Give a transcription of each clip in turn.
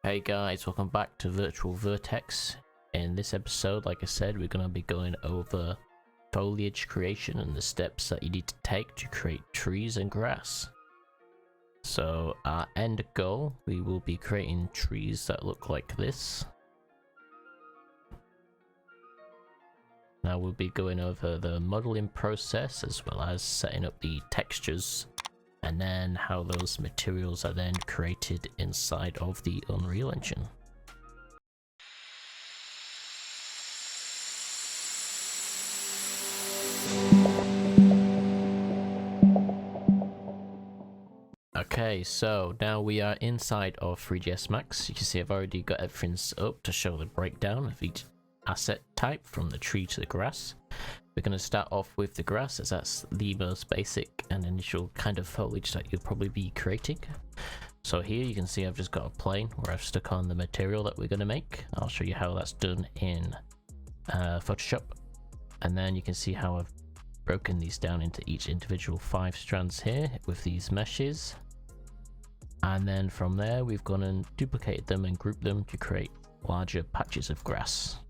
Hey guys, welcome back to Virtual Vertex. In this episode, like I said, we're going to be going over foliage creation and the steps that you need to take to create trees and grass. So our end goal, we will be creating trees that look like this. Now we'll be going over the modeling process as well as setting up the textures and then how those materials are then created inside of the Unreal Engine. Okay, so now we are inside of 3ds Max. You can see I've already got everything set up to show the breakdown of each asset type from the tree to the grass. We're going to start off with the grass, as that's the most basic and initial kind of foliage that you'll probably be creating. So here you can see I've just got a plane where I've stuck on the material that we're going to make. I'll show you how that's done in Photoshop. And then you can see how I've broken these down into each individual 5 strands here with these meshes. And then from there we've gone and duplicated them and grouped them to create larger patches of grass.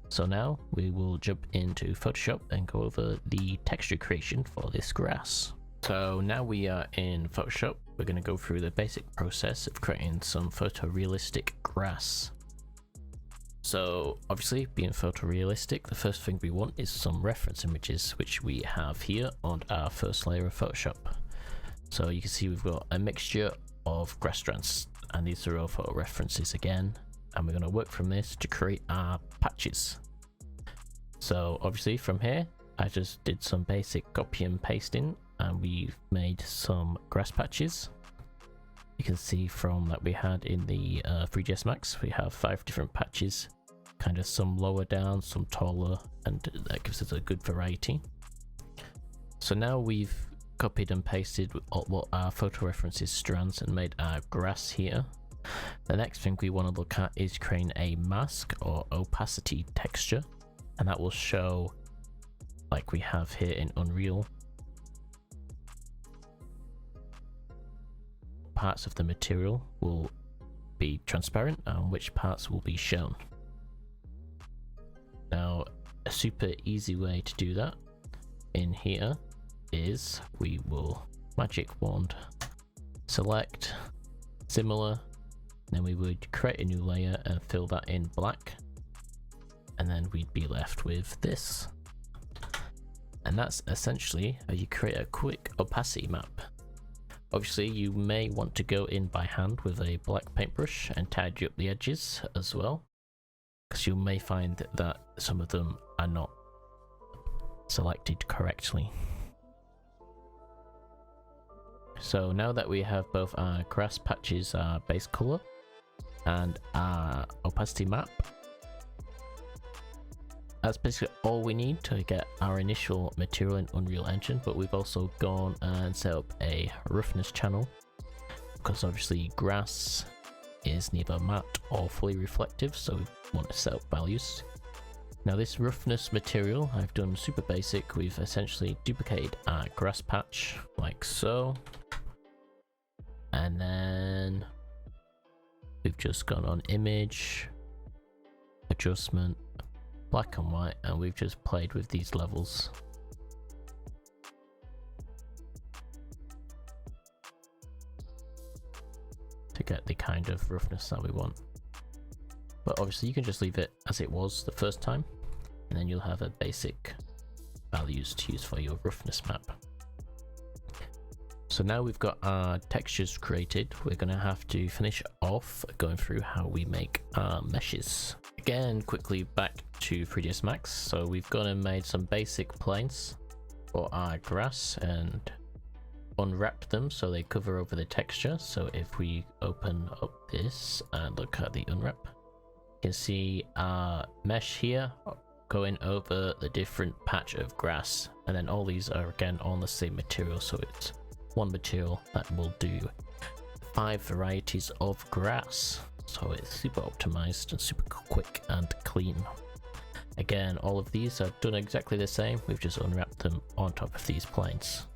So now we will jump into Photoshop and go over the texture creation for this grass. So now we are in Photoshop. We're going to go through the basic process of creating some photorealistic grass. So obviously, being photorealistic, the first thing we want is some reference images, which we have here on our first layer of Photoshop. So you can see we've got a mixture of grass strands, and these are all photo references again. And we're going to work from this to create our patches. So obviously from here I just did some basic copy and pasting and we've made some grass patches. You can see from that we had in the 3ds Max we have 5 different patches, kind of some lower down, some taller, and that gives us a good variety. So now we've copied and pasted what our photo references strands and made our grass here. The next thing we want to look at is creating a mask or opacity texture, and that will show, like we have here in Unreal, parts of the material will be transparent and which parts will be shown. Now a super easy way to do that in here is we will magic wand select similar. Then we would create a new layer and fill that in black, and then we'd be left with this. And that's essentially how you create a quick opacity map. Obviously you may want to go in by hand with a black paintbrush and tidy up the edges as well, because you may find that some of them are not selected correctly. So now that we have both our grass patches, our base color, and our opacity map, that's basically all we need to get our initial material in Unreal Engine. But we've also gone and set up a roughness channel, because obviously grass is neither matte or fully reflective, so we want to set up values. Now this roughness material I've done super basic. We've essentially duplicated our grass patch like so, and then we've just gone on image, adjustment, black and white, and we've just played with these levels. To get the kind of roughness that we want. But obviously you can just leave it as it was the first time, and then you'll have a basic values to use for your roughness map. So now we've got our textures created, we're going to have to finish off going through how we make our meshes. Again, quickly back to 3ds Max. So we've gone and made some basic planes for our grass and unwrapped them so they cover over the texture. So if we open up this and look at the unwrap, you can see our mesh here going over the different patch of grass, and then all these are again on the same material, so it's one material that will do 5 varieties of grass. So it's super optimized and super quick and clean. Again, all of these are done exactly the same. We've just unwrapped them on top of these planes.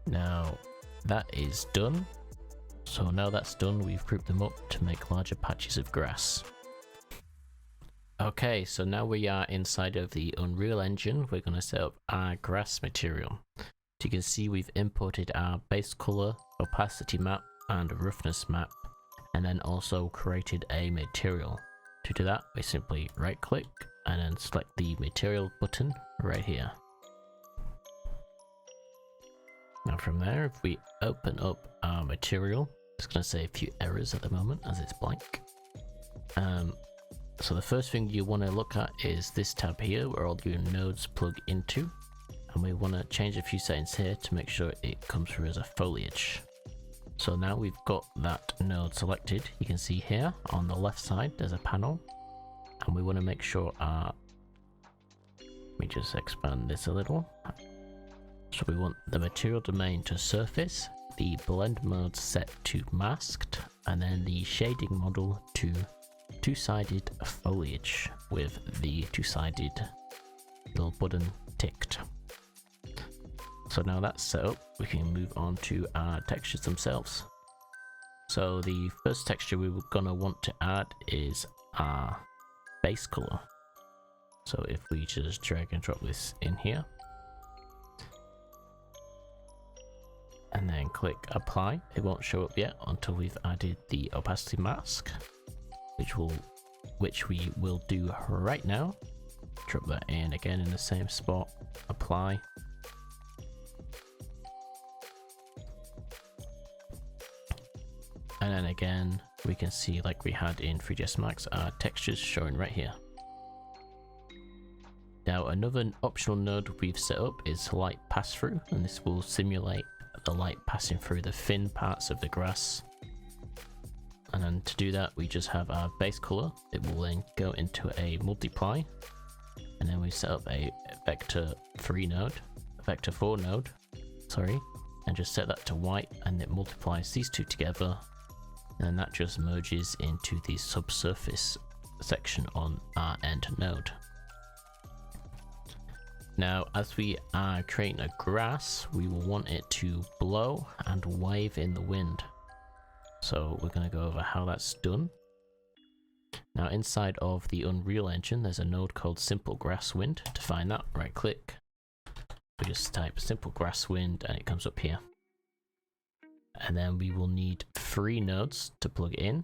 Now that is done. So now that's done, we've grouped them up to make larger patches of grass. Okay, so now we are inside of the Unreal Engine. We're going to set up our grass material. So you can see we've imported our base color, opacity map, and roughness map, and then also created a material. To do that, we simply right click and then select the material button right here. Now from there, if we open up our material, it's going to say a few errors at the moment as it's blank. So the first thing you want to look at is this tab here where all your nodes plug into, and we want to change a few settings here to make sure it comes through as a foliage. So now we've got that node selected, you can see here on the left side there's a panel, and we want to make sure let me just expand this a little. So we want the material domain to surface, the blend mode set to masked, and then the shading model to two-sided foliage with the two-sided little button ticked. So now that's set up, we can move on to our textures themselves. So the first texture we were gonna want to add is our base color. So if we just drag and drop this in here, and then click apply, it won't show up yet until we've added the opacity mask, which we will do right now. Drop that in again in the same spot, apply. And then again, we can see, like we had in 3ds Max, our textures showing right here. Now another optional node we've set up is light pass through, and this will simulate the light passing through the thin parts of the grass. And then to do that, we just have our base color. It will then go into a multiply, and then we set up a vector 4 node, and just set that to white, and it multiplies these two together, and that just merges into the subsurface section on our end node. Now, as we are creating a grass, we will want it to blow and wave in the wind. So we're going to go over how that's done. Now inside of the Unreal Engine, there's a node called Simple Grass Wind. To find that, right click. We just type Simple Grass Wind and it comes up here. And then we will need 3 nodes to plug in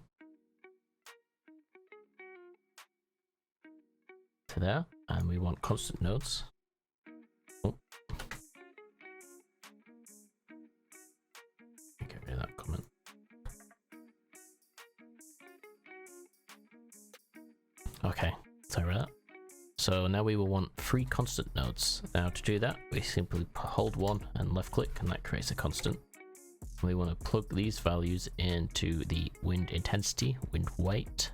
to there, and we want constant nodes. Get rid of that comment. Okay, sorry about that. So now we will want 3 constant nodes. Now to do that, we simply hold 1 and left click, and that creates a constant. We want to plug these values into the wind intensity, wind weight,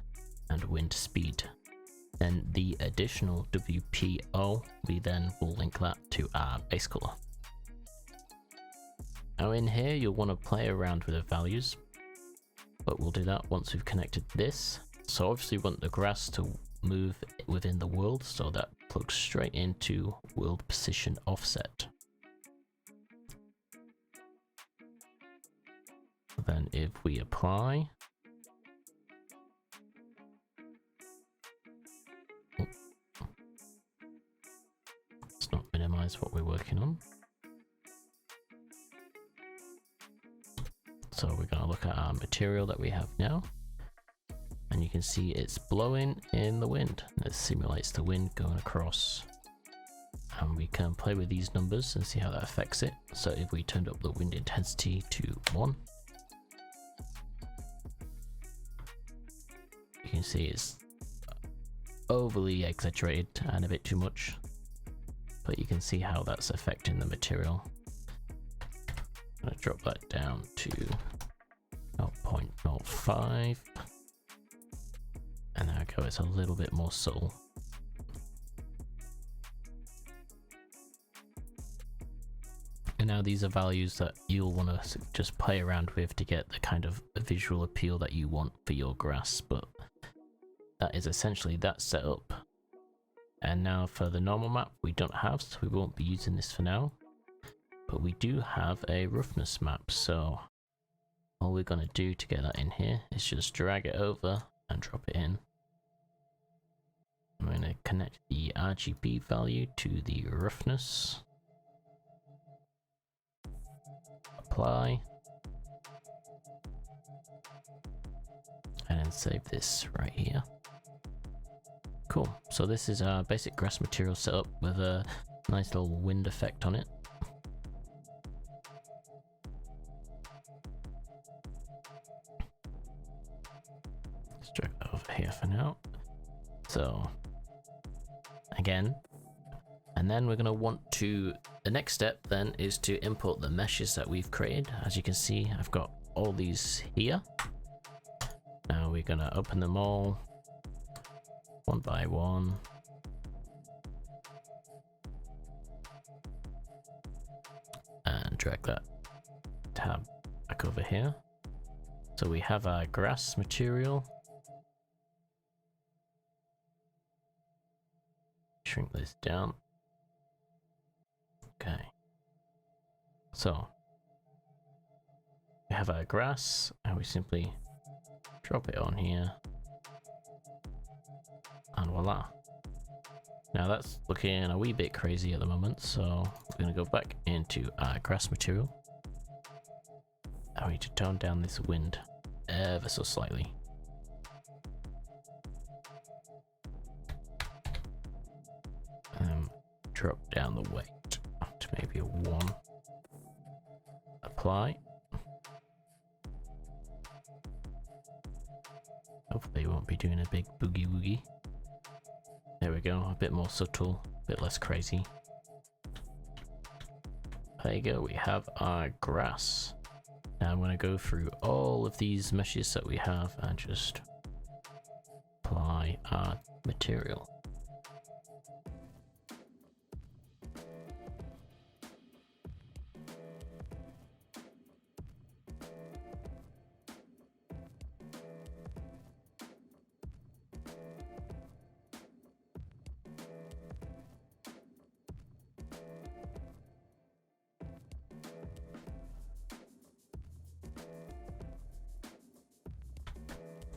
and wind speed. Then the additional WPO, we then will link that to our base color. Now in here, you'll want to play around with the values, but we'll do that once we've connected this. So obviously we want the grass to move within the world, so that plugs straight into world position offset. Then if we apply, let's not minimize what we're working on. So we're going to look at our material that we have now, and you can see it's blowing in the wind. It simulates the wind going across, and we can play with these numbers and see how that affects it. So if we turned up the wind intensity to 1, you can see it's overly exaggerated and a bit too much, but you can see how that's affecting the material. I'm going to drop that down to 0.05, and there we go, it's a little bit more subtle. And now these are values that you'll want to just play around with to get the kind of visual appeal that you want for your grass, but that is essentially that setup. And now for the normal map, we don't have, so we won't be using this for now, but we do have a roughness map. So all we're going to do to get that in here is just drag it over and drop it in. I'm going to connect the RGB value to the roughness. Apply. And then save this right here. Cool. So this is our basic grass material setup with a nice little wind effect on it. Let's drag that over here for now. So again, and then we're going to want to, the next step then is to import the meshes that we've created. As you can see, I've got all these here. Now we're going to open them all one by one. And drag that tab back over here. So we have our grass material. Shrink this down. Okay. So we have our grass and we simply drop it on here. And voila. Now that's looking a wee bit crazy at the moment, so we're going to go back into our grass material. I need to tone down this wind ever so slightly. Drop down the weight to maybe a 1. Apply. Hopefully it won't be doing a big boogie woogie. There we go, a bit more subtle, a bit less crazy. There you go, we have our grass. Now I'm going to go through all of these meshes that we have and just apply our material.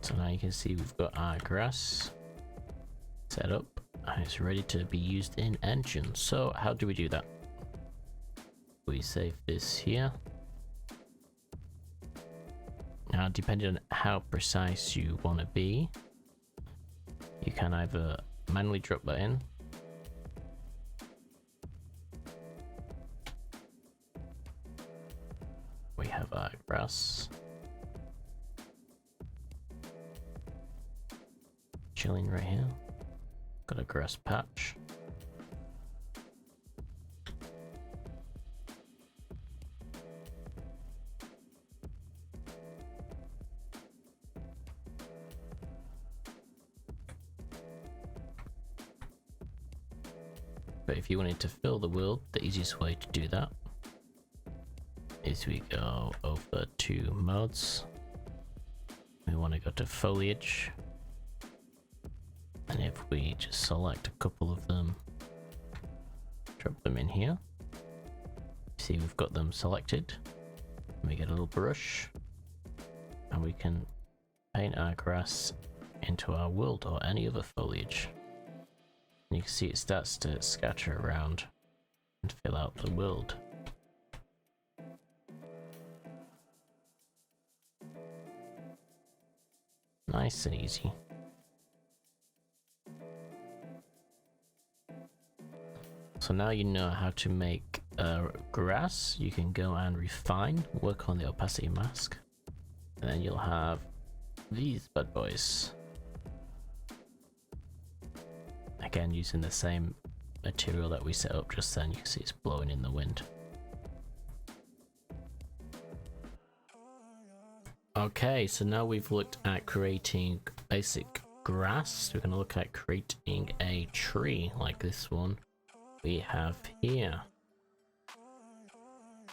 So now you can see we've got our grass set up and it's ready to be used in Engine. So how do we do that? We save this here. Now depending on how precise you want to be, you can either manually drop that in, we have our grass chilling right here. Got a grass patch. But if you wanted to fill the world, the easiest way to do that is we go over to modes. We want to go to foliage. And if we just select a couple of them, drop them in here, see we've got them selected. We get a little brush and we can paint our grass into our world or any other foliage. And you can see it starts to scatter around and fill out the world. Nice and easy. So now you know how to make grass. You can go and refine, work on the opacity mask, and then you'll have these bad boys. Again, using the same material that we set up just then. You can see it's blowing in the wind. Okay, so now we've looked at creating basic grass. We're going to look at creating a tree like this one we have here.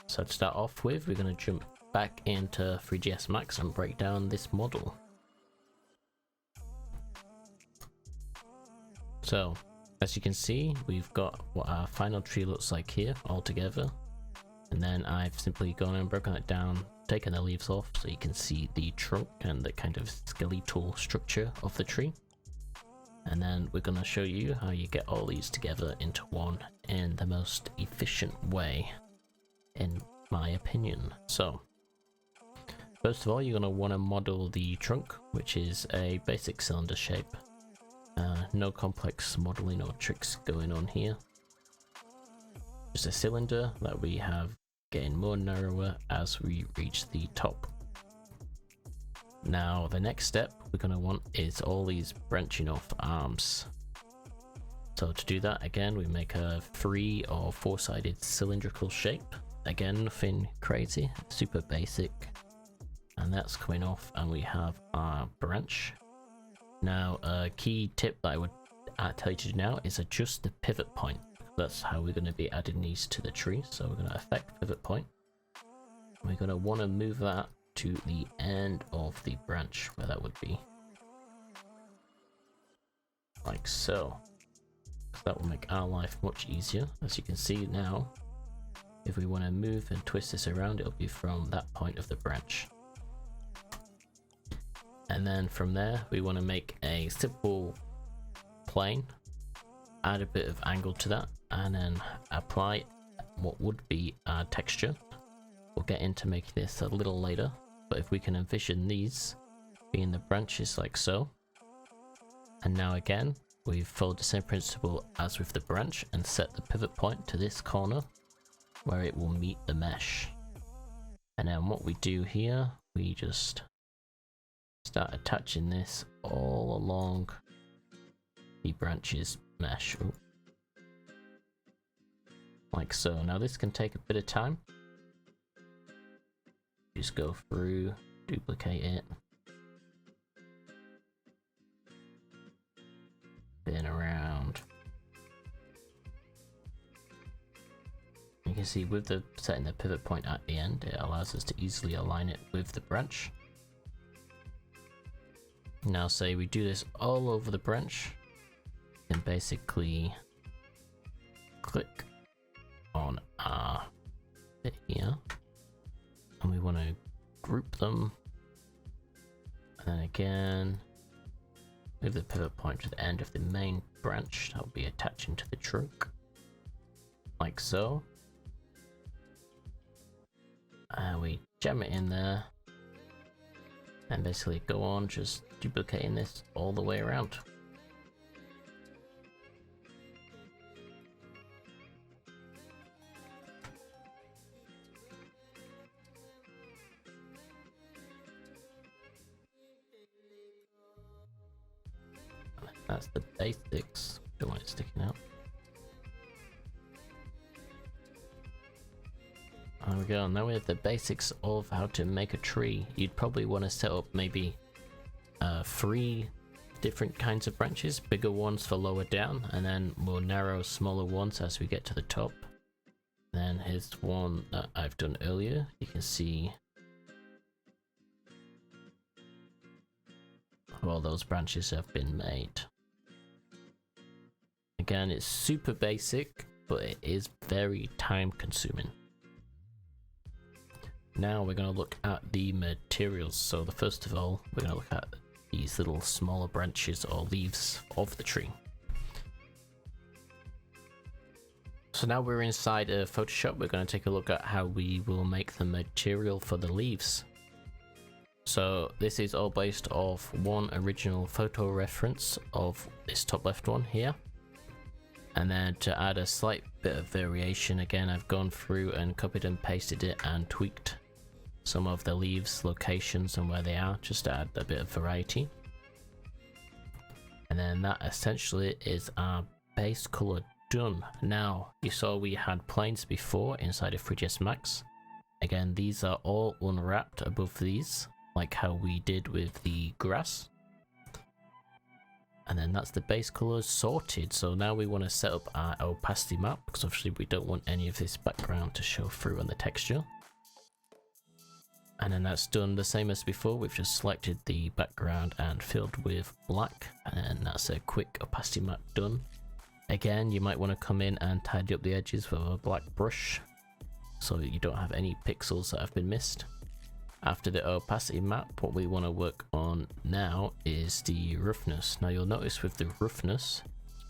So to start off with, we're going to jump back into 3ds Max and break down this model. So as you can see, we've got what our final tree looks like here all together, and then I've simply gone and broken it down taken the leaves off so you can see the trunk and the kind of skeletal structure of the tree. And then we're going to show you how you get all these together into one in the most efficient way, in my opinion. So, first of all, you're going to want to model the trunk, which is a basic cylinder shape. No complex modeling or tricks going on here. Just a cylinder that we have getting more narrower as we reach the top. Now the next step we're going to want is all these branching off arms. So to do that, again, we make a 3 or 4-sided cylindrical shape. Again, nothing crazy, super basic. And that's coming off, and we have our branch. Now a key tip that I would tell you to do now is adjust the pivot point. That's how we're going to be adding these to the tree. So we're going to affect pivot point. We're going to want to move that to the end of the branch, where that would be. Like so. That will make our life much easier. As you can see now, if we want to move and twist this around, it'll be from that point of the branch. And then from there, we want to make a simple plane, add a bit of angle to that, and then apply what would be our texture. We'll get into making this a little later, but if we can envision these being the branches like so. And now again, we've followed the same principle as with the branch and set the pivot point to this corner where it will meet the mesh. And then what we do here, we just start attaching this all along the branches mesh. Ooh. Like so. Now this can take a bit of time. Just go through, duplicate it, spin around. You can see with the setting the pivot point at the end, it allows us to easily align it with the branch. Now say we do this all over the branch, then basically click on our bit here, and we want to group them, and then again move the pivot point to the end of the main branch that will be attaching to the trunk, like so. And we jam it in there, and basically go on just duplicating this all the way around. That's the basics. Don't want it sticking out. There we go. Now we have the basics of how to make a tree. You'd probably want to set up maybe 3 different kinds of branches, bigger ones for lower down, and then more narrow, smaller ones as we get to the top. Then here's one that I've done earlier. You can see all those branches have been made. Again, it's super basic, but it is very time consuming. Now we're going to look at the materials. So first of all, we're going to look at these little smaller branches or leaves of the tree. So now we're inside Photoshop. We're going to take a look at how we will make the material for the leaves. So this is all based off one original photo reference of this top left one here. And then to add a slight bit of variation, again, I've gone through and copied and pasted it and tweaked some of the leaves locations and where they are, just to add a bit of variety. And then that essentially is our base color done. Now, you saw we had planes before inside of 3ds Max. Again, these are all unwrapped above these, like how we did with the grass. And then that's the base colors sorted. So now we want to set up our opacity map, because obviously we don't want any of this background to show through on the texture. And then that's done the same as before. We've just selected the background and filled with black, and that's a quick opacity map done. Again, you might want to come in and tidy up the edges with a black brush so you don't have any pixels that have been missed. After the opacity map, what we want to work on now is the roughness. Now you'll notice with the roughness,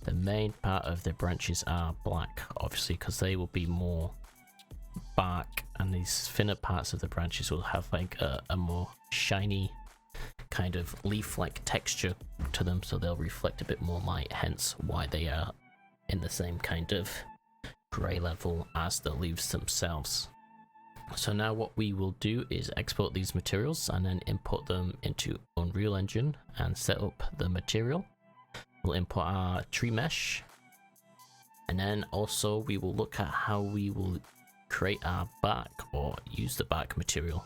the main part of the branches are black, obviously, because they will be more bark, and these thinner parts of the branches will have like a more shiny kind of leaf-like texture to them, so they'll reflect a bit more light, hence why they are in the same kind of grey level as the leaves themselves. So now what we will do is export these materials and then import them into Unreal Engine and set up the material. We'll import our tree mesh, and then also we will look at how we will create our bark or use the bark material.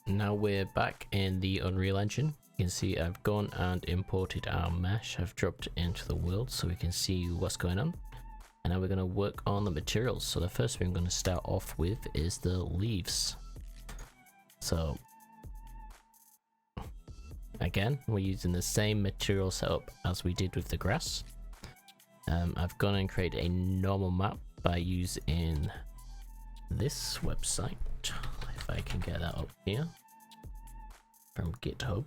Now we're back in the Unreal Engine. You can see I've gone and imported our mesh. I've dropped it into the world so we can see what's going on. And now we're going to work on the materials. So the first thing I'm going to start off with is the leaves. So again, we're using the same material setup as we did with the grass. I've gone and created a normal map by using this website. If I can get that up here from GitHub.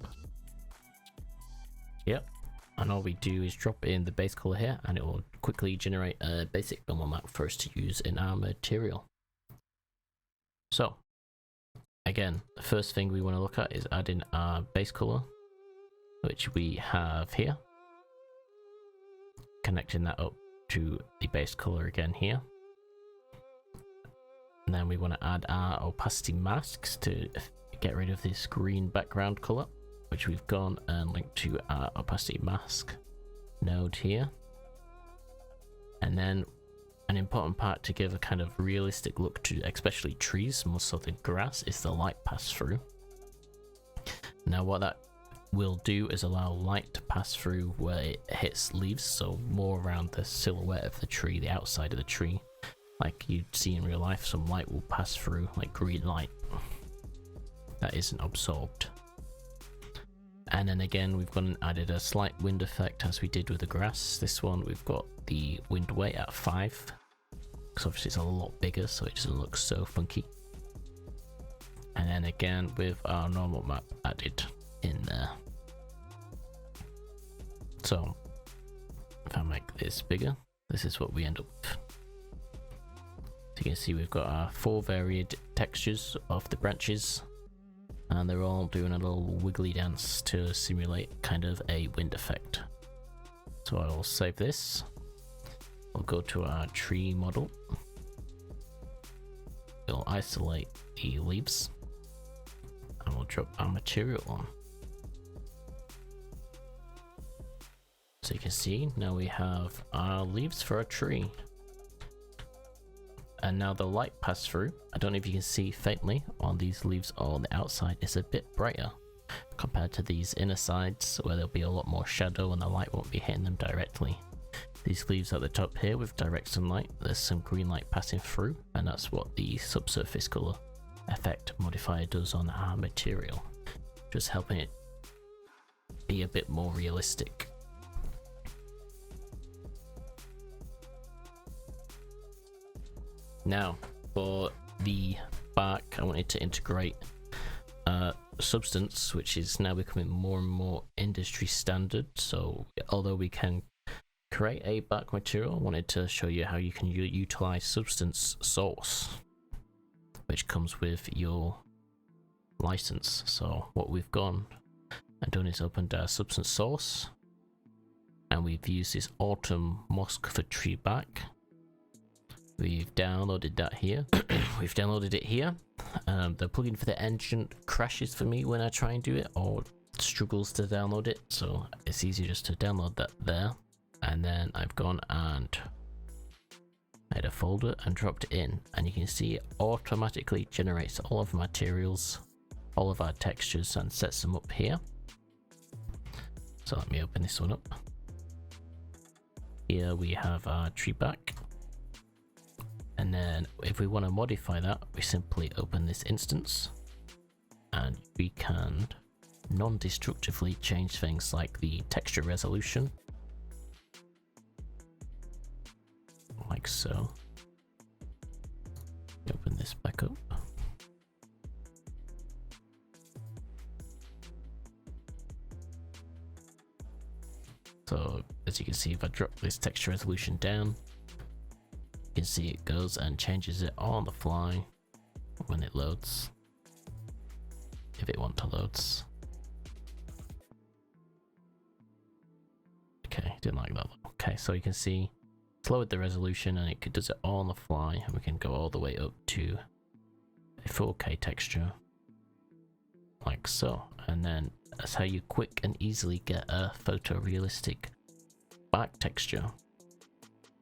Yep. And all we do is drop in the base color here, and it will quickly generate a basic normal map for us to use in our material. So again, the first thing we want to look at is adding our base color, which we have here. Connecting that up to the base color again here. And then we want to add our opacity masks to get rid of this green background color, which we've gone and linked to our opacity mask node here. And then an important part to give a kind of realistic look to especially trees, more so than grass, is the light pass through. Now what that will do is allow light to pass through where it hits leaves, so more around the silhouette of the tree, the outside of the tree. Like you'd see in real life, some light will pass through, like green light that isn't absorbed. And then again, we've gone and added a slight wind effect as we did with the grass. This one we've got the wind weight at 5, because obviously it's a lot bigger, so it doesn't look so funky. And then again with our normal map added in there. So if I make this bigger, this is what we end up with. So you can see we've got our 4 varied textures of the branches, and they're all doing a little wiggly dance to simulate kind of a wind effect. So I will save this. We'll go to our tree model. We'll isolate the leaves, and we'll drop our material on. So you can see now we have our leaves for a tree. And now the light pass through, I don't know if you can see faintly on these leaves on the outside, is a bit brighter compared to these inner sides where there'll be a lot more shadow and the light won't be hitting them directly. These leaves at the top here with direct sunlight, there's some green light passing through, and that's what the subsurface color effect modifier does on our material, just helping it be a bit more realistic. Now, for the bark, I wanted to integrate substance, which is now becoming more and more industry standard. So, although we can create a bark material, I wanted to show you how you can utilize substance source, which comes with your license. So, what we've gone and done is opened our substance source, and we've used this autumn musk for tree bark. We've downloaded that here. We've downloaded it here. The plugin for the engine crashes for me when I try and do it, or struggles to download it, so it's easier just to download that there. And then I've gone and made a folder and dropped it in, and you can see it automatically generates all of the materials, all of our textures, and sets them up here. So let me open this one up. Here we have our tree bark. And then if we want to modify that, we simply open this instance, and we can non-destructively change things like the texture resolution, like so. Open this back up. So as you can see, if I drop this texture resolution down, you can see it goes and changes it on the fly when it loads, if it wants to loads. Okay, didn't like that. Okay, so you can see it's lowered the resolution and it does it all on the fly, and we can go all the way up to a 4K texture like so. And then that's how you quick and easily get a photorealistic back texture.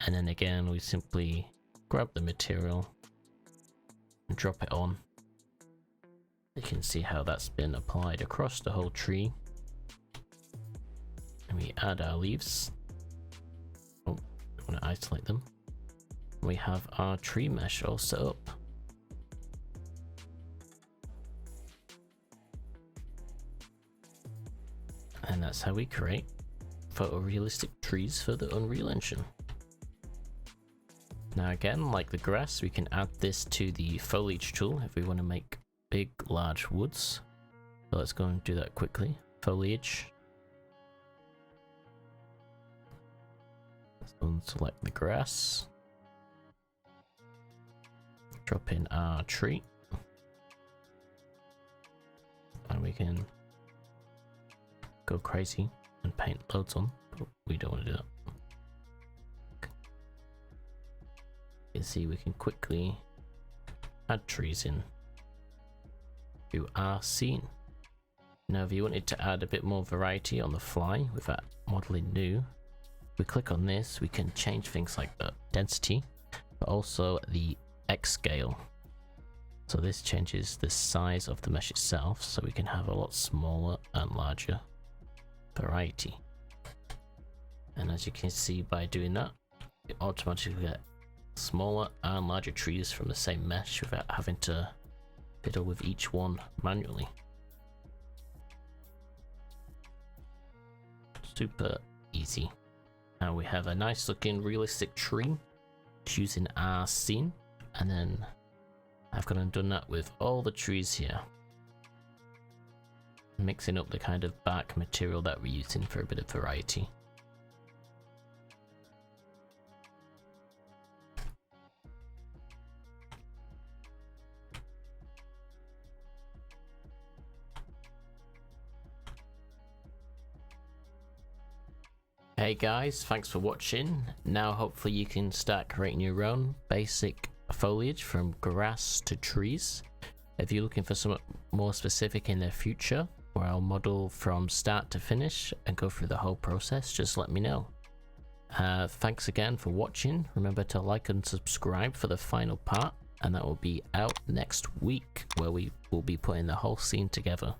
And then again, we simply grab the material and drop it on. You can see how that's been applied across the whole tree. And we add our leaves. Oh, we want to isolate them. We have our tree mesh all set up. And that's how we create photorealistic trees for the Unreal Engine. Now again, like the grass, we can add this to the Foliage tool if we want to make big, large woods. So let's go and do that quickly. Foliage. Let's go and select the grass. Drop in our tree. And we can go crazy and paint loads on, but we don't want to do that. You can see we can quickly add trees in to our scene. Now if you wanted to add a bit more variety on the fly without modeling new, we click on this, we can change things like the density, but also the X scale. So this changes the size of the mesh itself, so we can have a lot smaller and larger variety. And as you can see, by doing that, you automatically get smaller and larger trees from the same mesh without having to fiddle with each one manually. Super easy. Now we have a nice looking realistic tree using our scene, and then I've gone and done that with all the trees here, mixing up the kind of bark material that we're using for a bit of variety. Hey guys, thanks for watching. Now hopefully you can start creating your own basic foliage from grass to trees. If you're looking for something more specific in the future, where I'll model from start to finish and go through the whole process, just let me know. Thanks again for watching. Remember to like and subscribe for the final part, and that will be out next week, where we will be putting the whole scene together.